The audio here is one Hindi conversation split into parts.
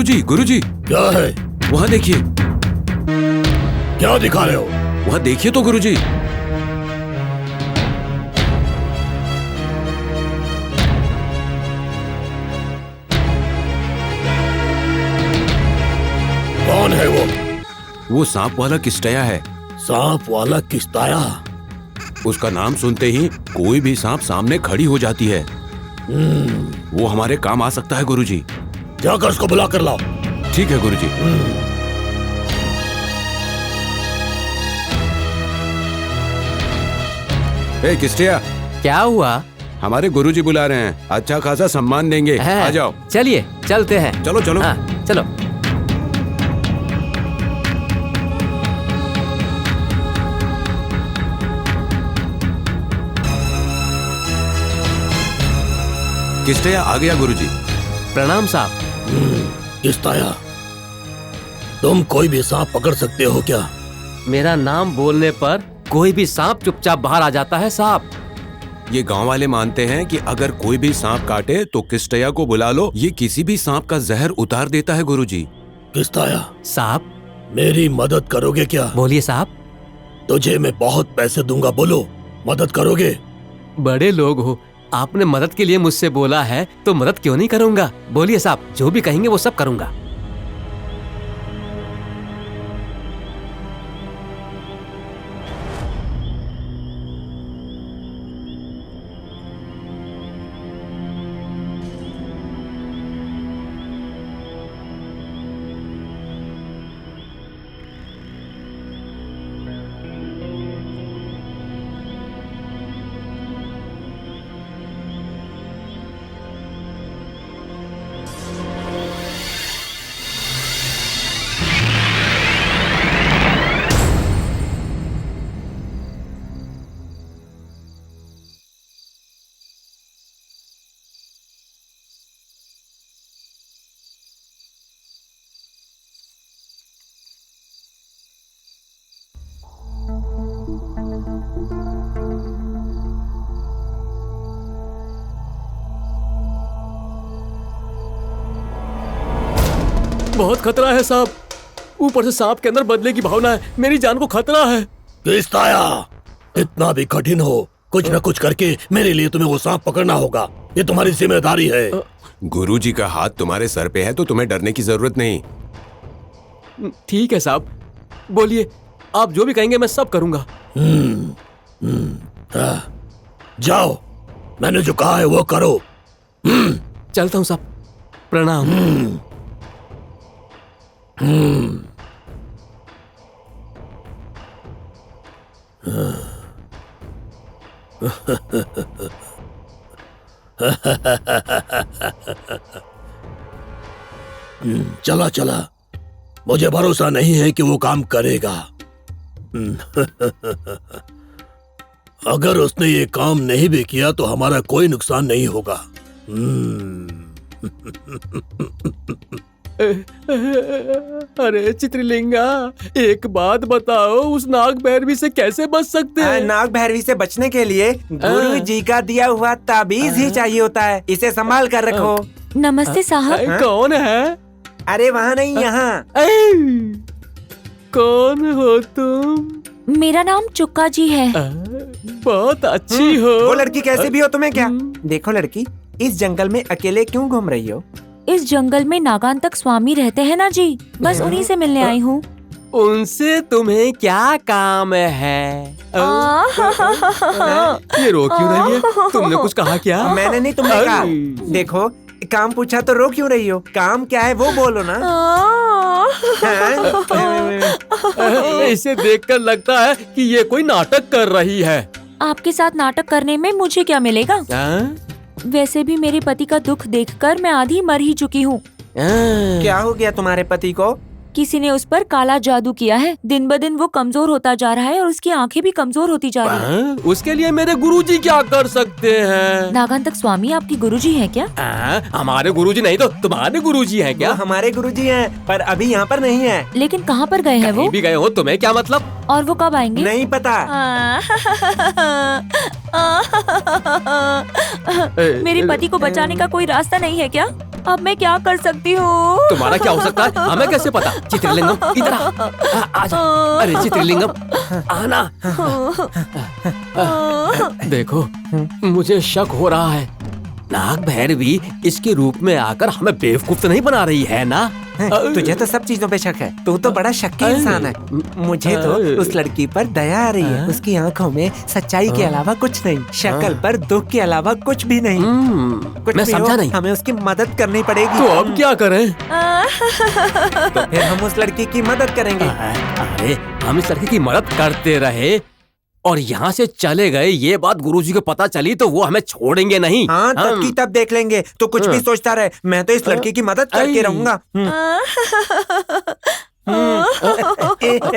गुरुजी, गुरुजी, क्या है? वहाँ देखिए। क्या दिखा रहे हो? वहाँ देखिए तो गुरुजी। कौन है वो? वो सांप वाला किस्टया है। सांप वाला किस्ताया? उसका नाम सुनते ही कोई भी सांप सामने खड़ी हो जाती है। वो हमारे काम आ सकता है गुरुजी। जाकर उसको बुला कर लाओ। ठीक है गुरुजी। ए किस्टिया, क्या हुआ? हमारे गुरुजी बुला रहे हैं, अच्छा खासा सम्मान देंगे। आ जाओ। चलिए चलते हैं। चलो चलो। हाँ, चलो। किस्टिया आ गया गुरुजी। प्रणाम साहब। किस्ताया, तुम कोई भी सांप पकड़ सकते हो क्या? मेरा नाम बोलने पर कोई भी सांप चुपचाप बाहर आ जाता है साहब। ये गांव वाले मानते हैं कि अगर कोई भी सांप काटे तो किस्टया को बुला लो, ये किसी भी सांप का जहर उतार देता है गुरुजी। किस्ताया, साहब। मेरी मदद करोगे क्या? बोलिए साहब। तुझे मैं बहुत पैसे दूंगा, बोलो मदद करोगे? बड़े लोग हो, आपने मदद के लिए मुझसे बोला है तो मदद क्यों नहीं करूंगा। बोलिए साहब, जो भी कहेंगे वो सब करूंगा। बहुत खतरा है साहब। ऊपर से सांप के अंदर बदले की भावना है। मेरी जान को खतरा है। किस्ताया, इतना भी कठिन हो, कुछ न कुछ करके मेरे लिए तुम्हें वो सांप पकड़ना होगा। ये तुम्हारी जिम्मेदारी है। गुरुजी का हाथ तुम्हारे सर पे है तो तुम्हें डरने की जरूरत नहीं। ठीक है साहब, बोलिए, आप जो भी कहेंगे मैं सब करूंगा। जाओ, मैंने जो कहा है वो करो। चलता हूँ साहब। प्रणाम। चला चला, मुझे भरोसा नहीं है कि वो काम करेगा। अगर उसने ये काम नहीं भी किया तो हमारा कोई नुकसान नहीं होगा। अरे चित्रलिंगा, एक बात बताओ, उस नाग भैरवी से कैसे बच सकते हैं? नाग भैरवी से बचने के लिए गुरु जी का दिया हुआ ताबीज ही चाहिए होता है। इसे संभाल कर रखो। नमस्ते साहब। कौन है? अरे वहाँ नहीं, यहाँ। कौन हो तुम? मेरा नाम चुक्का जी है। बहुत अच्छी हो। वो लड़की कैसे भी हो, तुम्हें क्या? देखो लड़की, इस जंगल में अकेले क्यों घूम रही हो? इस जंगल में नागांतक स्वामी रहते हैं ना जी, बस उन्हीं से मिलने आई हूँ। उनसे तुम्हें क्या काम है? ये रो क्यों रही है? तुमने कुछ कहा क्या? मैंने नहीं, तुमने कहा। देखो, काम पूछा तो रो क्यों रही हो? काम क्या है वो बोलो ना। इसे देखकर लगता है कि ये कोई नाटक कर रही है। आपके साथ नाटक करने में मुझे क्या मिलेगा? वैसे भी मेरे पति का दुख देखकर मैं आधी मर ही चुकी हूँ। क्या हो गया तुम्हारे पति को? किसी ने उस पर काला जादू किया है। दिन ब दिन वो कमजोर होता जा रहा है और उसकी आंखें भी कमजोर होती जा रही हैं। उसके लिए मेरे गुरुजी क्या कर सकते हैं? नागांतक स्वामी आपकी गुरुजी है क्या? हमारे गुरुजी नहीं तो तुम्हारे गुरुजी हैं क्या? वो हमारे गुरुजी हैं, पर अभी यहाँ पर नहीं है। लेकिन कहाँ पर गए हैं वो? भी गए हो, तुम्हें क्या मतलब? और वो कब आएंगे? नहीं पता। मेरे पति को बचाने का कोई रास्ता नहीं है क्या? अब मैं क्या कर सकती हूँ? तुम्हारा क्या हो सकता है हमें कैसे पता? चित्रलिंगम इधर आजा। अरे चित्रलिंगम आना। देखो मुझे शक हो रहा है, नाग भैरवी इसके रूप में आकर हमें बेवकूफ तो नहीं बना रही है ना? तुझे तो सब चीजों पे शक है, तू तो बड़ा शक्की इंसान है। मुझे तो उस लड़की पर दया आ रही है। उसकी आंखों में सच्चाई के अलावा कुछ नहीं, शक्ल पर दुख के अलावा कुछ भी नहीं। कुछ मैं भी हो, समझा नहीं। हमें उसकी मदद करनी पड़ेगी। तो अब क्या करें? तो फिर हम उस लड़की की मदद करेंगे। अरे हम इस लड़की की मदद करते रहे और यहाँ से चले गए, ये बात गुरुजी को पता चली तो वो हमें छोड़ेंगे नहीं। हाँ, तब की तब देख लेंगे। तो कुछ भी सोचता रहे, मैं तो इस लड़की की मदद करके रहूंगा।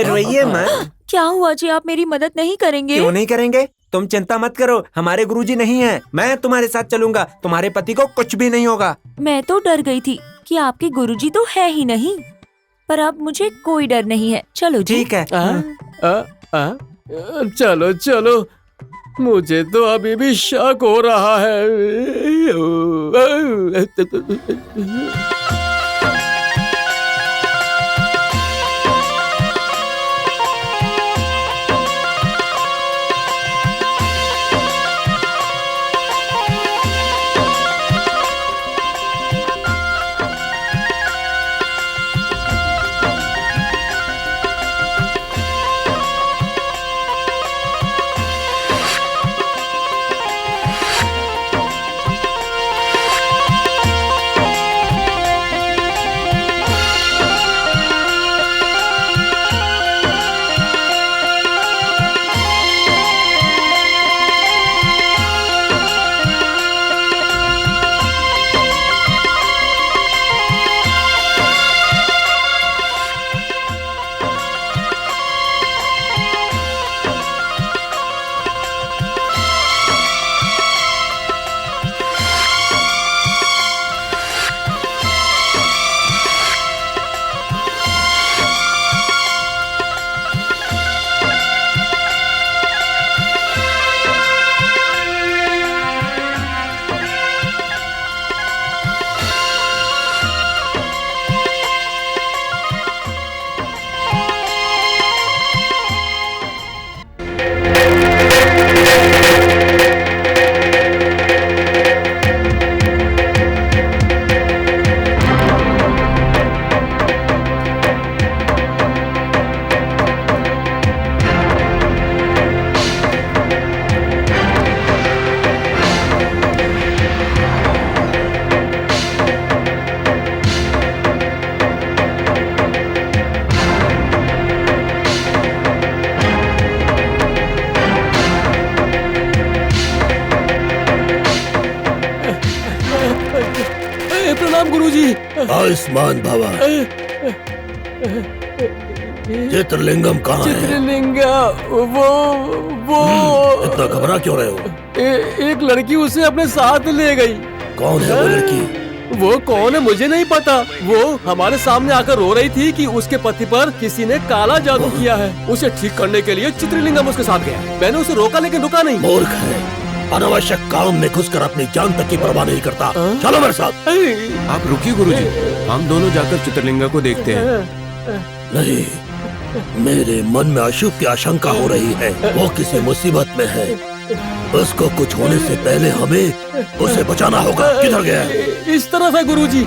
रोइए मत। क्या हुआ जी, आप मेरी मदद नहीं करेंगे? क्यों नहीं करेंगे? तुम चिंता मत करो, हमारे गुरुजी नहीं हैं। मैं तुम्हारे साथ चलूंगा, तुम्हारे पति को कुछ भी नहीं होगा। मैं तो डर गई थी कि आपके गुरुजी तो है ही नहीं, पर अब मुझे कोई डर नहीं है। चलो जी। ठीक है। चलो चलो, मुझे तो अभी भी शक हो रहा है। प्रणाम गुरुजी। आयुष्मान भवा। चित्रलिंगम कहाँ है? चित्रलिंगा वो इतना घबरा क्यों रहे हो? एक लड़की उसे अपने साथ ले गई। कौन है वो लड़की? वो कौन है मुझे नहीं पता। वो हमारे सामने आकर रो रही थी कि उसके पति पर किसी ने काला जादू किया है। उसे ठीक करने के लिए चित्रलिंगम उसके साथ गया। मैंने उसे रोका लेकिन रुका नहीं। मूर्ख है, अनावश्यक काम में घुसकर अपनी जान तक की परवाह नहीं करता। चलो मेरे साथ। आप रुकिए गुरुजी, हम दोनों जाकर चित्रलिंगा को देखते हैं। नहीं, मेरे मन में अशुभ की आशंका हो रही है। वो किसी मुसीबत में है, उसको कुछ होने से पहले हमें उसे बचाना होगा। किधर गया है? इस तरफ है गुरुजी।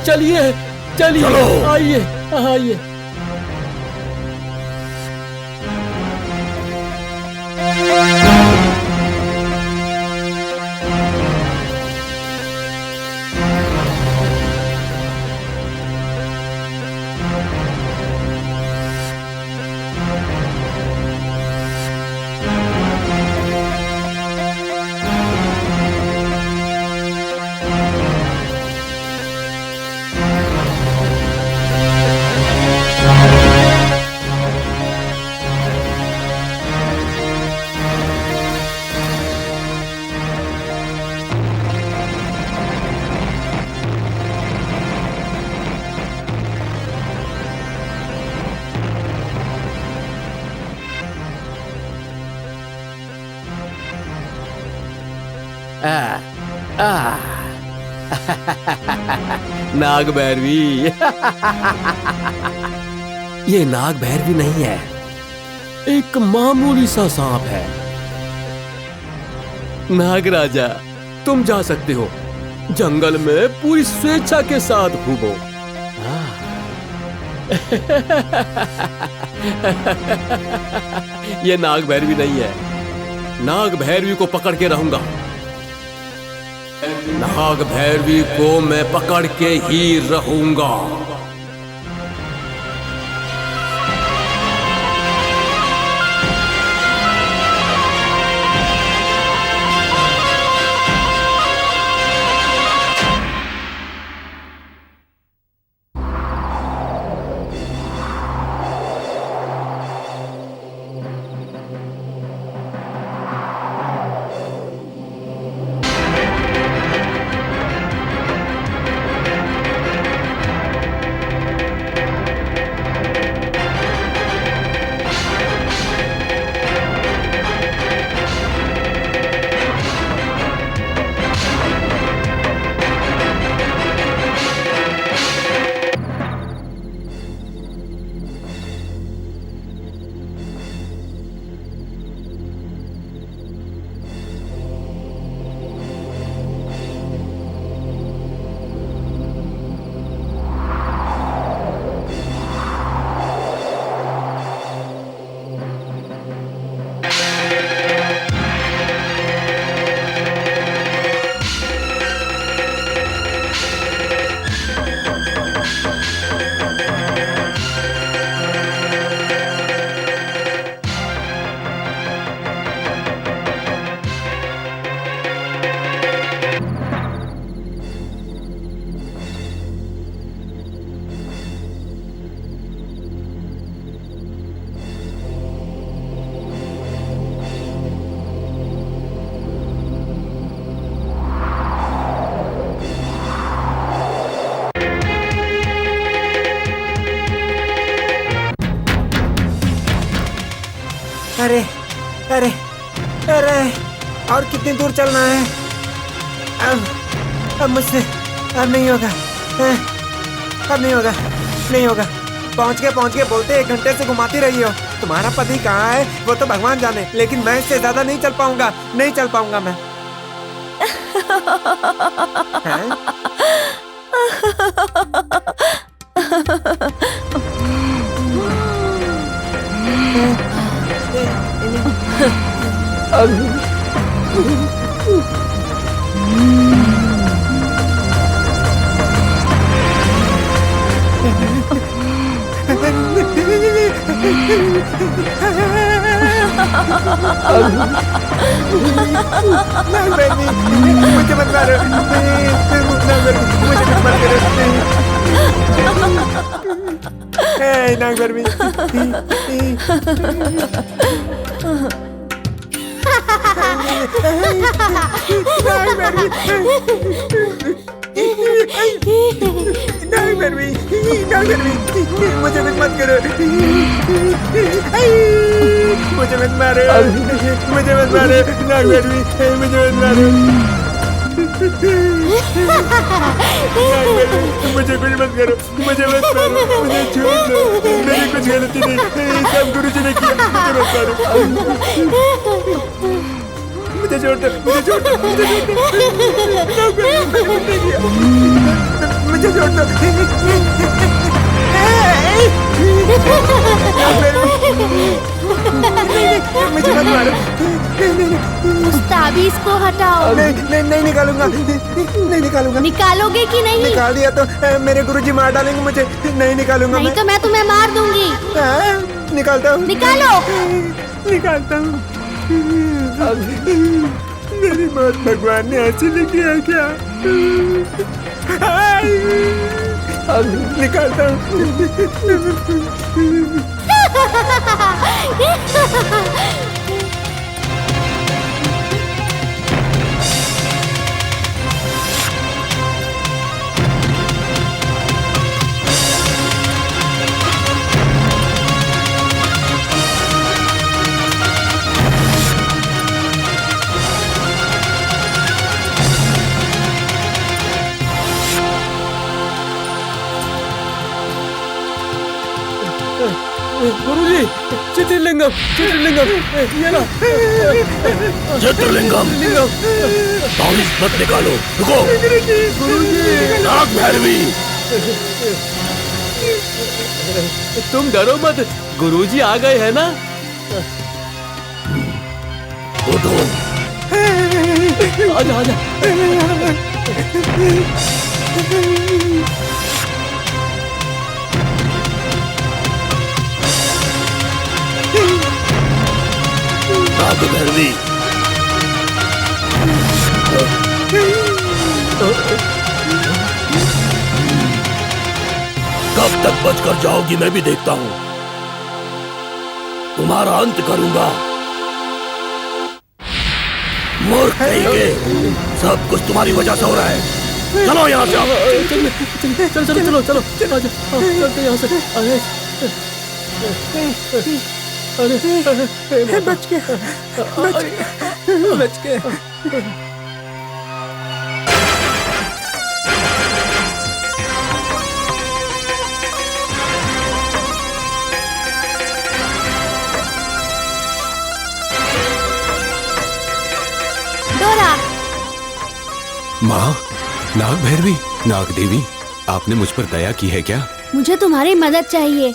चलिए चलिए, चलो। आइए आइए। नाग भैरवी। ये नाग भैरवी नहीं है, एक मामूली सा सांप है। नागराजा, तुम जा सकते हो, जंगल में पूरी स्वेच्छा के साथ घूमो। ये नाग भैरवी नहीं है, नाग भैरवी को पकड़ के रहूंगा। नाग भैरवी को मैं पकड़ के ही रहूंगा। अरे अरे अरे, और कितनी दूर चलना है? अब मुझसे अब नहीं होगा, अब नहीं होगा, नहीं होगा। पहुंच गए बोलते 1 घंटे से घुमाती रही हो। तुम्हारा पति कहाँ है वो तो भगवान जाने, लेकिन मैं इससे ज्यादा नहीं चल पाऊंगा, नहीं चल पाऊंगा मैं। मुझे मत मारो, मुझे मत करो। नाग भैरवी, मुझे मत करो, मुझे मत मारो, मुझे मत मारो, नाग भैरवी, मुझे मत मारो, मुझे कुछ मत करो, मुझे मत मारो, मुझे छोड़ दो, मेरी कुछ गलती नहीं, सब गुरुजी ने किया, मुझे मत मारो, मुझे छोड़ दो, मुझे छोड़ दो, मुझे छोड़ दो, मुझे छोड़ दो, मुझे मत मारो, उस ताबीज को हटाओ। नहीं निकालूंगा, नहीं निकालूंगा। निकालोगे कि नहीं? निकाल दिया तो मेरे गुरुजी मार डालेंगे मुझे, नहीं निकालूंगा। नहीं तो मैं तुम्हें मार दूंगी। निकालता हूँ, निकालो। निकालता हूँ। मेरी मौत भगवान ने ऐसी लिखी है क्या? निकालता हूँ। गुरुजी, चित्रलिंगम, चित्रलिंगम, ये ला। चित्रलिंगम, तावीज मत निकालो, रुको। नाग भैरवी, तुम डरो मत, गुरुजी आ गए हैं ना। उठो। आजा आजा। नाग भैरवी, कब तक बचकर जाओगी मैं भी देखता हूँ। तुम्हारा अंत करूंगा। मूर्ख कहीं के, सब कुछ तुम्हारी वजह से हो रहा है। चलो यहाँ से। चलो चलो चलो चलो चलो आजा, चलते यहाँ से। अरे बच गया, बच गया। डोरा, माँ, नाग भैरवी, नाग देवी, आपने मुझ पर दया की है क्या? मुझे तुम्हारी मदद चाहिए।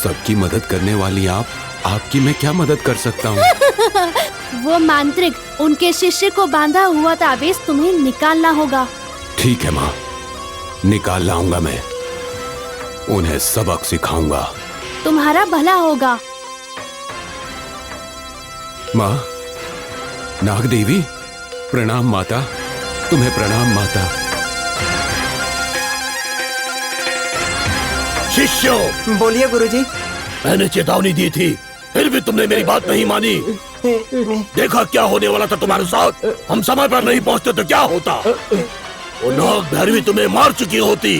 सबकी मदद करने वाली आप, आपकी मैं क्या मदद कर सकता हूँ? वो मांत्रिक, उनके शिष्य को बांधा हुआ ताबीज तुम्हें निकालना होगा। ठीक है माँ, निकाल लाऊंगा मैं। उन्हें सबक सिखाऊंगा। तुम्हारा भला होगा। माँ, नाग देवी, प्रणाम माता, तुम्हें प्रणाम माता। शिष्यों, बोलिए गुरुजी। मैंने चेतावनी दी थी, फिर भी तुमने मेरी बात नहीं मानी। देखा क्या होने वाला था तुम्हारे साथ। हम समय पर नहीं पहुंचते तो क्या होता। वो नाग भैरवी तुम्हें मार चुकी होती।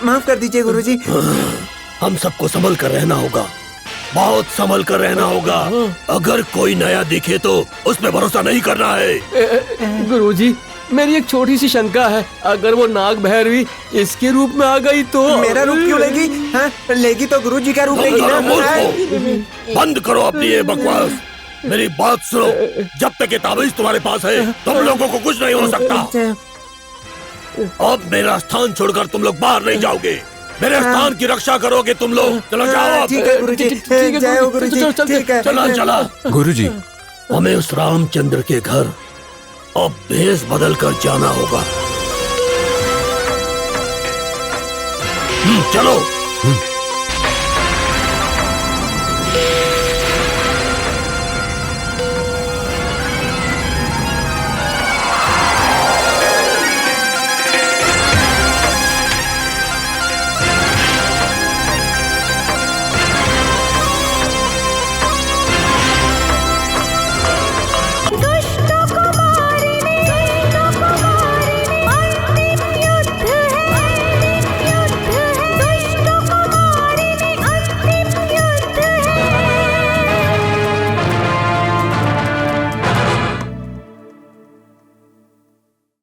माफ कर दीजिए गुरुजी। हम सबको संभल कर रहना होगा, बहुत संभल कर रहना होगा। अगर कोई नया दिखे तो उस पर भरोसा नहीं करना है। गुरुजी, मेरी एक छोटी सी शंका है। अगर वो नाग भैरवी इसके रूप में आ गई तो मेरा रूप क्यों लेगी? हाँ, लेगी तो गुरुजी का रूप बंद लेगी करो ना। मूर्खों, बंद करो अपनी ये बकवास। मेरी बात सुनो, जब तक ये ताबीज तुम्हारे पास है तुम लोगों को कुछ नहीं हो सकता। अब मेरा स्थान छोड़कर तुम लोग बाहर नहीं जाओगे। मेरे स्थान की रक्षा करोगे तुम लोग। चलो जाओ। ठीक है गुरुजी, जय हो गुरुजी। ठीक है, चला चला। गुरुजी, हमें उस रामचंद्र के घर अब भेष बदल कर जाना होगा। चलो।